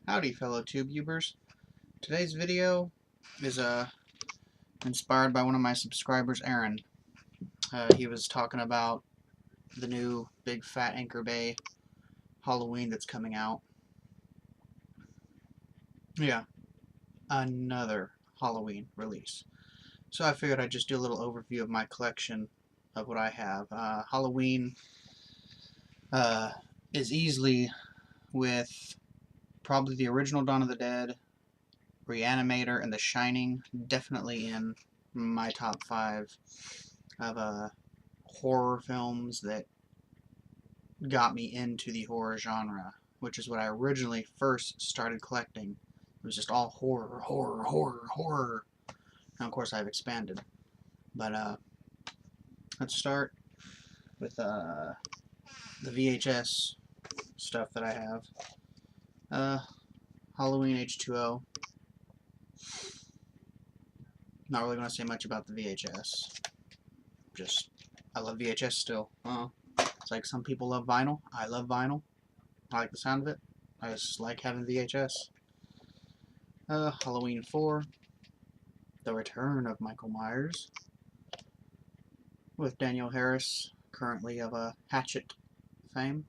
Howdy, fellow TubeUbers. Today's video is inspired by one of my subscribers, Aaron. He was talking about the new Big Fat Anchor Bay Halloween that's coming out. Yeah, another Halloween release. So I figured I'd just do a little overview of my collection of what I have. Halloween is easily with probably the original Dawn of the Dead, Reanimator, and The Shining, definitely in my top 5 of horror films that got me into the horror genre, which is what I originally first started collecting. It was just all horror, horror, horror, horror. And of course I've expanded. But let's start with the VHS stuff that I have. Halloween H2O. Not really going to say much about the VHS. Just, I love VHS still. It's like some people love vinyl. I love vinyl. I like the sound of it. I just like having VHS. Halloween 4. The Return of Michael Myers. With Daniel Harris, currently of Hatchet fame.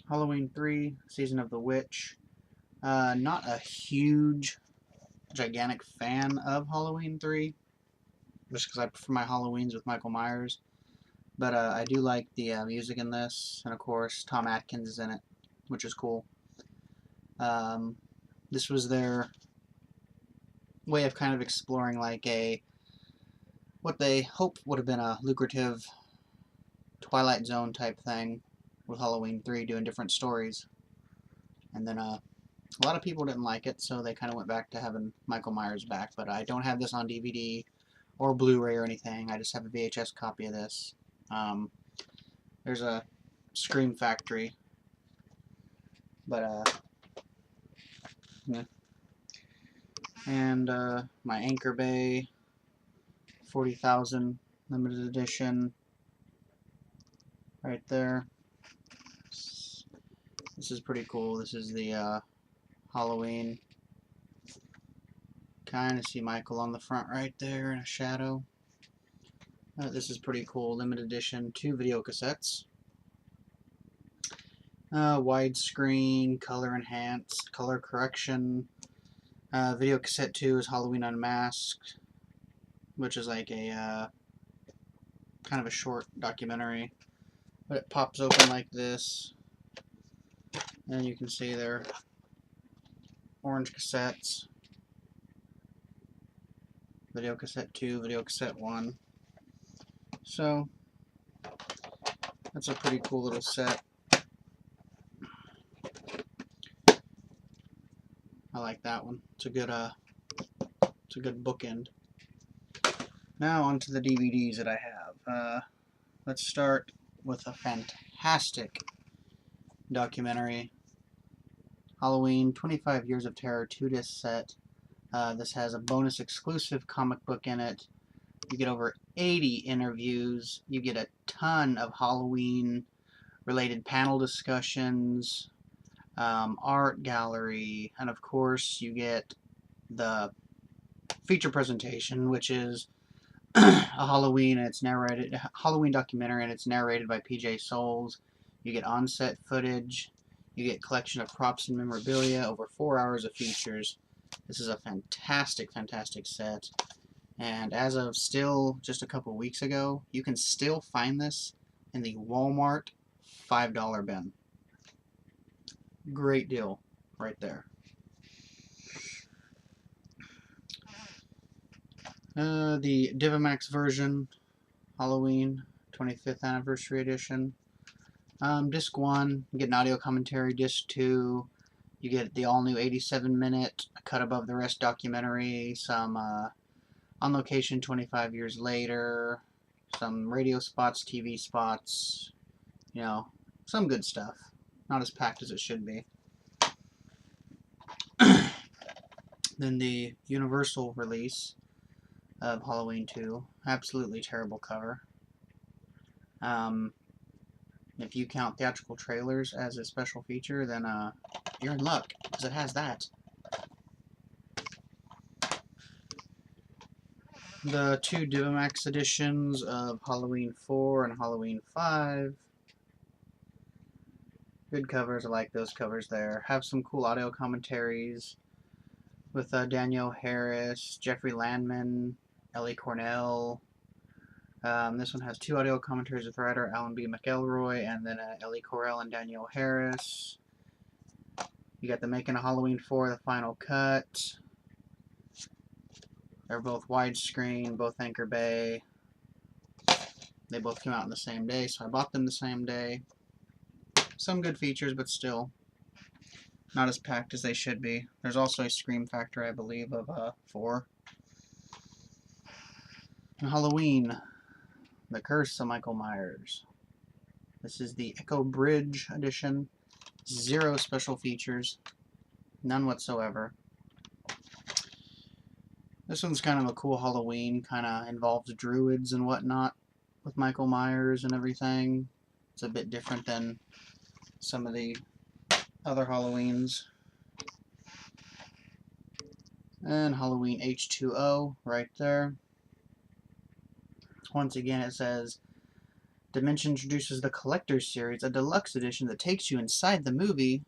Halloween 3. Season of the Witch. Not a huge, gigantic fan of Halloween 3. Just because I prefer my Halloweens with Michael Myers. But I do like the music in this. And of course, Tom Atkins is in it, which is cool. This was their way of kind of exploring like what they hope would have been a lucrative Twilight Zone type thing with Halloween 3, doing different stories. And then a lot of people didn't like it, so they kind of went back to having Michael Myers back. But I don't have this on DVD or Blu-ray or anything. I just have a VHS copy of this. There's a Scream Factory, but yeah. And my Anchor Bay 40,000 limited edition right there. This is pretty cool. This is the Halloween. Kind of see Michael on the front right there in a shadow. This is pretty cool. Limited edition, 2 video cassettes. Widescreen, color enhanced, color correction. Video cassette 2 is Halloween Unmasked, which is like a kind of a short documentary. But it pops open like this. And you can see there orange cassettes. Video cassette 2, video cassette 1. So that's a pretty cool little set. I like that one. It's a good bookend. Now onto the DVDs that I have. Let's start with a fantastic documentary. Halloween 25 Years of Terror 2-disc set. This has a bonus exclusive comic book in it. You get over 80 interviews. You get a ton of Halloween related panel discussions, art gallery, and of course you get the feature presentation, which is a Halloween documentary, and it's narrated by PJ Souls. You get on-set footage. You get collection of props and memorabilia, over 4 hours of features. This is a fantastic, fantastic set. And as of still just a couple weeks ago, you can still find this in the Walmart $5 bin. Great deal right there. The Divimax version, Halloween 25th Anniversary Edition. Disc 1, you get an audio commentary. Disc 2, you get the all-new 87-minute, cut above the rest documentary, some on location 25 years later, some radio spots, TV spots, you know, some good stuff. Not as packed as it should be. Then the Universal release of Halloween 2. Absolutely terrible cover. If you count theatrical trailers as a special feature, then you're in luck, because it has that. The 2 Divimax editions of Halloween 4 and Halloween 5. Good covers, I like those covers there. Have some cool audio commentaries with Danielle Harris, Jeffrey Landman, Ellie Cornell. This one has 2 audio commentaries with writer Alan B. McElroy, and then Ellie Cornell and Danielle Harris. You got the Making a Halloween 4, the final cut. They're both widescreen, both Anchor Bay. They both came out on the same day, so I bought them the same day. Some good features, but still not as packed as they should be. There's also a scream factor, I believe, of 4. And Halloween, The Curse of Michael Myers. This is the Echo Bridge edition. 0 special features. None whatsoever. This one's kind of a cool Halloween. Kind of involves druids and whatnot with Michael Myers and everything. It's a bit different than some of the other Halloweens. And Halloween H2O right there. Once again, it says Dimension introduces the Collector's Series, a deluxe edition that takes you inside the movie.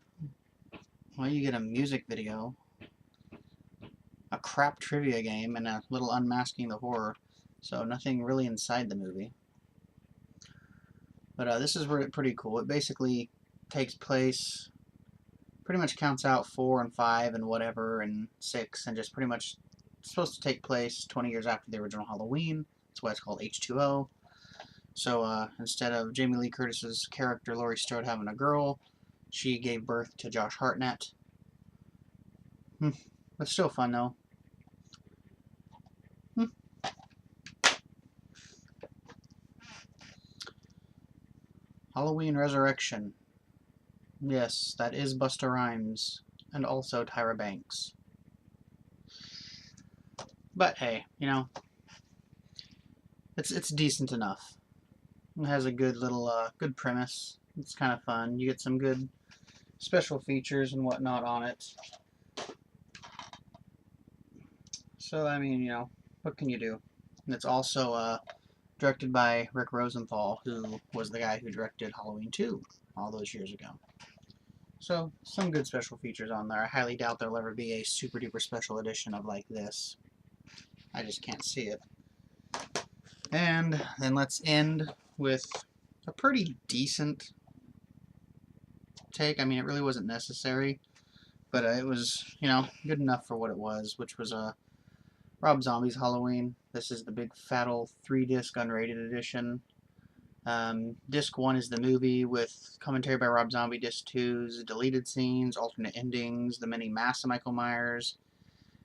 Well, you get a music video, a crap trivia game, and a little Unmasking the Horror. So nothing really inside the movie. But this is pretty cool. It basically takes place, pretty much counts out 4 and 5 and whatever and 6, and just pretty much supposed to take place 20 years after the original Halloween. That's why it's called H2O. So instead of Jamie Lee Curtis's character Laurie Strode having a girl, she gave birth to Josh Hartnett. But still fun though. Halloween Resurrection. Yes, that is Busta Rhymes, and also Tyra Banks. But hey, you know, it's decent enough. It has a good little good premise. It's kind of fun. You get some good special features and whatnot on it. So I mean, you know, what can you do? And it's also directed by Rick Rosenthal, who was the guy who directed Halloween 2 all those years ago. So some good special features on there. I highly doubt there'll ever be a super duper special edition of like this. I just can't see it. And then let's end with a pretty decent take. I mean, it really wasn't necessary, but it was, you know, good enough for what it was, which was Rob Zombie's Halloween. This is the big fat old 3-disc unrated edition. Disc 1 is the movie with commentary by Rob Zombie. Disc 2's deleted scenes, alternate endings, the mini masks of Michael Myers.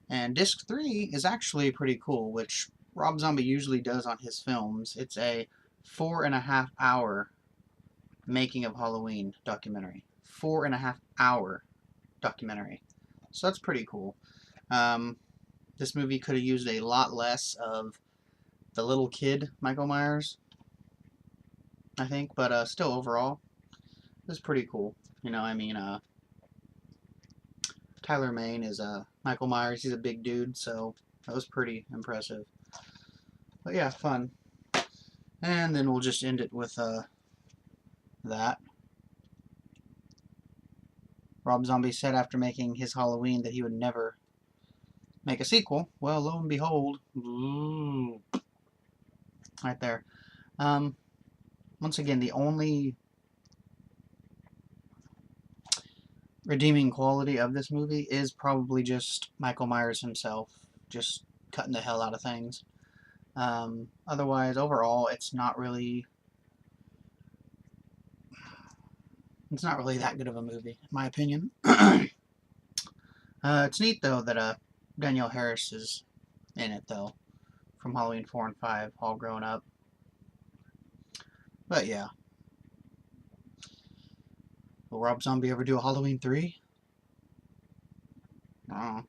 And Disc 3 is actually pretty cool, which Rob Zombie usually does on his films. It's a 4.5 hour making of Halloween documentary. 4.5 hour documentary. So that's pretty cool. This movie could have used a lot less of the little kid Michael Myers, I think, but still overall, it's pretty cool. You know, I mean, Tyler Mane is Michael Myers. He's a big dude, so that was pretty impressive. But yeah, fun. And then we'll just end it with that. Rob Zombie said after making his Halloween that he would never make a sequel. Well, lo and behold, right there. Once again, the only redeeming quality of this movie is probably just Michael Myers himself, just cutting the hell out of things. Otherwise, overall, it's not really that good of a movie, in my opinion. It's neat though that Danielle Harris is in it though, from Halloween 4 and 5, all grown up. But yeah. Will Rob Zombie ever do a Halloween 3? I don't know.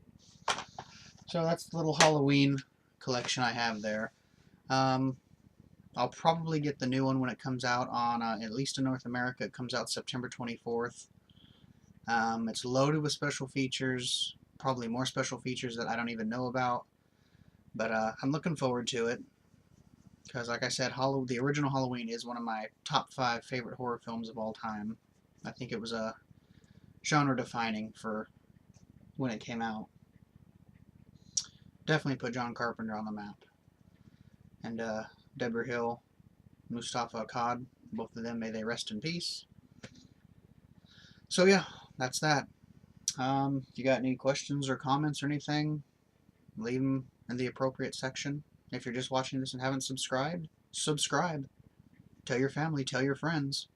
So that's the little Halloween collection I have there. I'll probably get the new one when it comes out on, at least in North America, it comes out September 24th. It's loaded with special features, probably more special features that I don't even know about. But I'm looking forward to it. Because, like I said, the original Halloween is one of my top 5 favorite horror films of all time. I think it was genre defining for when it came out. Definitely put John Carpenter on the map. And Deborah Hill, Mustafa Akkad, both of them, may they rest in peace. So yeah, that's that. If you got any questions or comments or anything, leave them in the appropriate section. If you're just watching this and haven't subscribed, subscribe. Tell your family, tell your friends.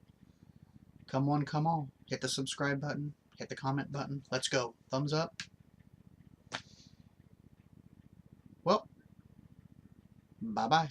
Come one, come all. Hit the subscribe button, hit the comment button. Let's go. Thumbs up. Well, bye-bye.